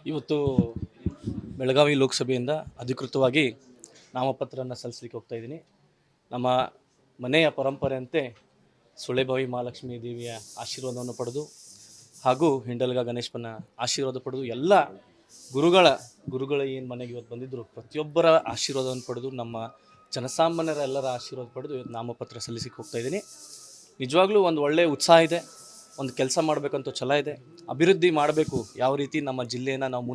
ಇವತ್ತು ಬೆಳಗಾವಿ ಲೋಕಸಭೆಯಿಂದ ಅಧಿಕೃತವಾಗಿ ನಾಮಪತ್ರವನ್ನು ಸಲ್ಲಿಸಲಿಕ್ಕೆ ಹೋಗ್ತಾ ಇದ್ದೀನಿ. ನಮ್ಮ ಮನೆಯ ಪರಂಪರೆಯಂತೆ ಸುಳೆಬಾವಿ ಮಹಾಲಕ್ಷ್ಮೀ ದೇವಿಯ ಆಶೀರ್ವಾದವನ್ನು ಪಡೆದು ಹಾಗೂ ಹಿಂಡಲ್ಗ ಗಣೇಶನ ಆಶೀರ್ವಾದ ಪಡೆದು ಎಲ್ಲ ಗುರುಗಳ ಏನು ಮನೆಗೆ ಇವತ್ತು ಬಂದಿದ್ದರು ಪ್ರತಿಯೊಬ್ಬರ ಆಶೀರ್ವಾದವನ್ನು ಪಡೆದು ನಮ್ಮ ಜನಸಾಮಾನ್ಯರ ಎಲ್ಲರ ಆಶೀರ್ವಾದ ಪಡೆದು ಇವತ್ತು ನಾಮಪತ್ರ ಸಲ್ಲಿಸಲಿಕ್ಕೆ ಹೋಗ್ತಾ ಇದ್ದೀನಿ. ನಿಜವಾಗ್ಲೂ ಒಂದು ಒಳ್ಳೆಯ ಉತ್ಸಾಹ ಇದೆ, ಒಂದು ಕೆಲಸ ಮಾಡಬೇಕಂತ ಛಲ ಇದೆ, ಅಭಿವೃದ್ಧಿ ಮಾಡಬೇಕು, ಯಾವ ರೀತಿ ನಮ್ಮ ಜಿಲ್ಲೆಯನ್ನು ನಾವು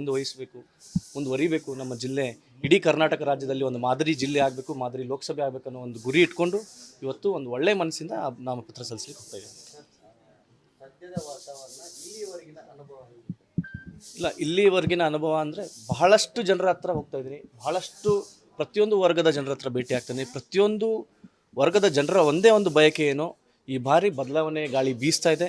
ಮುಂದುವರಿಬೇಕು, ನಮ್ಮ ಜಿಲ್ಲೆ ಇಡೀ ಕರ್ನಾಟಕ ರಾಜ್ಯದಲ್ಲಿ ಒಂದು ಮಾದರಿ ಜಿಲ್ಲೆ ಆಗಬೇಕು, ಮಾದರಿ ಲೋಕಸಭೆ ಆಗಬೇಕು ಅನ್ನೋ ಒಂದು ಗುರಿ ಇಟ್ಕೊಂಡು ಇವತ್ತು ಒಂದು ಒಳ್ಳೆಯ ಮನಸ್ಸಿಂದ ನಾಮಪತ್ರ ಸಲ್ಲಿಸಲಿಕ್ಕೆ ಹೋಗ್ತಾ ಇದ್ದೀನಿ. ಇಲ್ಲಿವರೆಗಿನ ಅನುಭವ ಅಂದರೆ ಬಹಳಷ್ಟು ಜನರ ಹತ್ರ ಹೋಗ್ತಾ ಇದ್ದೀನಿ, ಬಹಳಷ್ಟು ಪ್ರತಿಯೊಂದು ವರ್ಗದ ಜನರ ಹತ್ರ ಭೇಟಿ ಆಗ್ತಾನೆ. ಪ್ರತಿಯೊಂದು ವರ್ಗದ ಜನರ ಒಂದೇ ಒಂದು ಬಯಕೆ ಏನೋ, ಈ ಬಾರಿ ಬದಲಾವಣೆ ಗಾಳಿ ಬೀಸ್ತಾ ಇದೆ.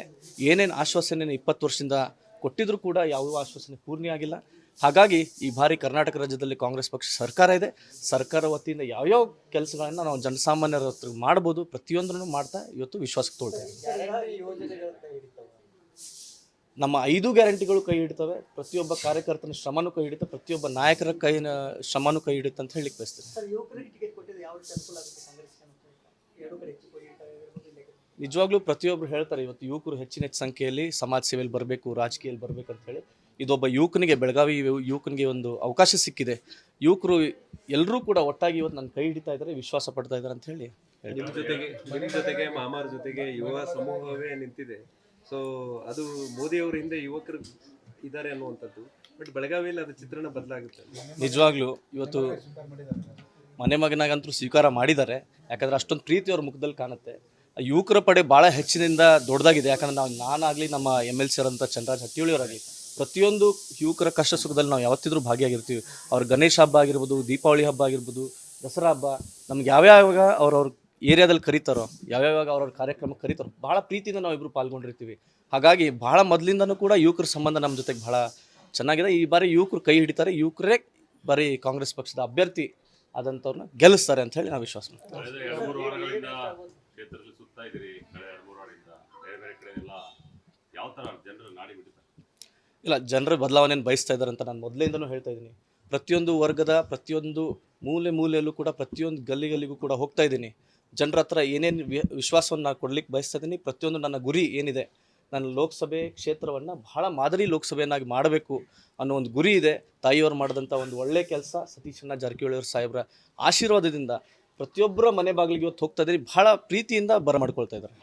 ಏನೇನು ಆಶ್ವಾಸನೆ 20 ವರ್ಷದಿಂದ ಕೊಟ್ಟಿದ್ರೂ ಕೂಡ ಯಾವ ಆಶ್ವಾಸನೆ ಪೂರ್ಣ ಆಗಿಲ್ಲ. ಹಾಗಾಗಿ ಈ ಬಾರಿ ಕರ್ನಾಟಕ ರಾಜ್ಯದಲ್ಲಿ ಕಾಂಗ್ರೆಸ್ ಪಕ್ಷ ಸರ್ಕಾರ ಇದೆ. ಸರ್ಕಾರ ವತಿಯಿಂದ ಯಾವ್ಯಾವ ಕೆಲಸಗಳನ್ನು ನಾವು ಜನಸಾಮಾನ್ಯರ ಹತ್ರ ಮಾಡ್ಬೋದು, ಪ್ರತಿಯೊಂದನ್ನು ಮಾಡ್ತಾ ಇವತ್ತು ವಿಶ್ವಾಸಕ್ಕೆ ತೊಗೊಳ್ತೇವೆ. ನಮ್ಮ 5 ಗ್ಯಾರಂಟಿಗಳು ಕೈ ಹಿಡಿತವೆ. ಪ್ರತಿಯೊಬ್ಬ ಕಾರ್ಯಕರ್ತನ ಶ್ರಮನೂ ಕೈ ಹಿಡಿತ, ಪ್ರತಿಯೊಬ್ಬ ನಾಯಕರ ಶ್ರಮನೂ ಕೈ ಹಿಡಿತ ಅಂತ ಹೇಳಿಕ್ಕೆ ಬಯಸ್ತೇನೆ. ನಿಜವಾಗ್ಲೂ ಪ್ರತಿಯೊಬ್ಬರು ಹೇಳ್ತಾರೆ ಇವತ್ತು ಯುವಕರು ಹೆಚ್ಚಿನ ಸಂಖ್ಯೆಯಲ್ಲಿ ಸಮಾಜ ಸೇವೆಯಲ್ಲಿ ಬರಬೇಕು, ರಾಜಕೀಯದಲ್ಲಿ ಬರಬೇಕು ಅಂತ ಹೇಳಿ. ಇದೊಬ್ಬ ಯುವಕನಿಗೆ, ಬೆಳಗಾವಿ ಯುವಕನಿಗೆ ಒಂದು ಅವಕಾಶ ಸಿಕ್ಕಿದೆ. ಯುವಕರು ಎಲ್ಲರೂ ಕೂಡ ಒಟ್ಟಾಗಿ ಇವತ್ತು ನನ್ನ ಕೈ ಹಿಡಿತಾ ಇದ್ದಾರೆ, ವಿಶ್ವಾಸ ಪಡ್ತಾ ಇದ್ದಾರೆ ಅಂತ ಹೇಳಿ. ನಿಮ್ಮ ಜೊತೆಗೆ ಮಾಮಾರ ಜೊತೆಗೆ ಯುವ ಸಮೂಹವೇ ನಿಂತಿದೆ. ಸೊ ಅದು ಮೋದಿ ಅವರ ಹಿಂದೆ ಯುವಕರು ಇದ್ದಾರೆ ಅನ್ನುವಂಥದ್ದು. ಬಟ್ ಬೆಳಗಾವಿಯಲ್ಲಿ ಅದು ಚಿತ್ರಣ ಬದಲಾಗುತ್ತೆ. ನಿಜವಾಗ್ಲೂ ಇವತ್ತು ಮನೆ ಮಗನಾಗಂತೂ ಸ್ವೀಕಾರ ಮಾಡಿದ್ದಾರೆ. ಯಾಕಂದರೆ ಅಷ್ಟೊಂದು ಪ್ರೀತಿ ಅವ್ರ ಮುಖದಲ್ಲಿ ಕಾಣುತ್ತೆ. ಯುವಕರ ಪಡೆ ಭಾಳ ಹೆಚ್ಚಿನಿಂದ ದೊಡ್ಡದಾಗಿದೆ. ಯಾಕಂದರೆ ನಾನಾಗಲಿ ನಮ್ಮ MLC ಅವರಂಥ ಚಂದ್ರರಾಜ್ ಹಟ್ಟಿಹೊಳಿಯವರಾಗಲಿ ಪ್ರತಿಯೊಂದು ಯುವಕರ ಕಷ್ಟ ಸುಖದಲ್ಲಿ ನಾವು ಯಾವತ್ತಿದ್ರೂ ಭಾಗಿಯಾಗಿರ್ತೀವಿ. ಅವ್ರ ಗಣೇಶ ಹಬ್ಬ ಆಗಿರ್ಬೋದು, ದೀಪಾವಳಿ ಹಬ್ಬ ಆಗಿರ್ಬೋದು, ದಸರಾ ಹಬ್ಬ, ನಮ್ಗೆ ಯಾವ್ಯಾವಾಗ ಅವ್ರವ್ರ ಏರಿಯಾದಲ್ಲಿ ಕರೀತಾರೋ, ಯಾವ್ಯಾವಾಗ ಅವ್ರವ್ರ ಕಾರ್ಯಕ್ರಮಕ್ಕೆ ಕರೀತಾರೋ ಭಾಳ ಪ್ರೀತಿಯಿಂದ ನಾವಿಬ್ಬರು ಪಾಲ್ಗೊಂಡಿರ್ತೀವಿ. ಹಾಗಾಗಿ ಭಾಳ ಮೊದಲಿಂದನೂ ಕೂಡ ಯುವಕರ ಸಂಬಂಧ ನಮ್ಮ ಜೊತೆಗೆ ಭಾಳ ಚೆನ್ನಾಗಿದೆ. ಈ ಬಾರಿ ಯುವಕರು ಕೈ ಹಿಡಿತಾರೆ, ಯುವಕರೇ ಬಾರಿ ಕಾಂಗ್ರೆಸ್ ಪಕ್ಷದ ಅಭ್ಯರ್ಥಿ ಆದಂಥವ್ರನ್ನ ಗೆಲ್ಲಿಸ್ತಾರೆ ಅಂತ ಹೇಳಿ ನಾವು ವಿಶ್ವಾಸ ಮಾಡ್ತೀವಿ. ಇಲ್ಲ, ಜನರ ಬದಲಾವಣೆಯನ್ನು ಬಯಸ್ತಾ ಇದ್ದಾರೆ ಅಂತ ನಾನು ಮೊದಲಿಂದನೂ ಹೇಳ್ತಾ ಇದ್ದೀನಿ. ಪ್ರತಿಯೊಂದು ವರ್ಗದ ಪ್ರತಿಯೊಂದು ಮೂಲೆಯಲ್ಲೂ ಕೂಡ ಪ್ರತಿಯೊಂದು ಗಲ್ಲಿಗೂ ಕೂಡ ಹೋಗ್ತಾ ಇದ್ದೀನಿ. ಜನರ ಹತ್ರ ಏನೇನು ವಿಶ್ವಾಸವನ್ನು ನಾನು ಕೊಡ್ಲಿಕ್ಕೆ ಬಯಸ್ತಾ ಇದ್ದೀನಿ. ಪ್ರತಿಯೊಂದು ನನ್ನ ಗುರಿ ಏನಿದೆ, ನನ್ನ ಲೋಕಸಭೆ ಕ್ಷೇತ್ರವನ್ನು ಬಹಳ ಮಾದರಿ ಲೋಕಸಭೆಯನ್ನಾಗಿ ಮಾಡಬೇಕು ಅನ್ನೋ ಒಂದು ಗುರಿ ಇದೆ. ತಾಯಿಯವರು ಮಾಡಿದಂಥ ಒಂದು ಒಳ್ಳೆಯ ಕೆಲಸ, ಸತೀಶಣ್ಣ ಜಾರಕಿಹೊಳಿಯವ್ರ ಸಾಹೇಬ್ರ ಆಶೀರ್ವಾದದಿಂದ ಪ್ರತಿಯೊಬ್ಬರ ಮನೆ ಬಾಗಿಲಿಗೆ ಇವತ್ತು ಹೋಗ್ತಾ ಇದ್ದೀನಿ. ಬಹಳ ಪ್ರೀತಿಯಿಂದ ಬರಮಾಡ್ಕೊಳ್ತಾ ಇದ್ದಾರೆ.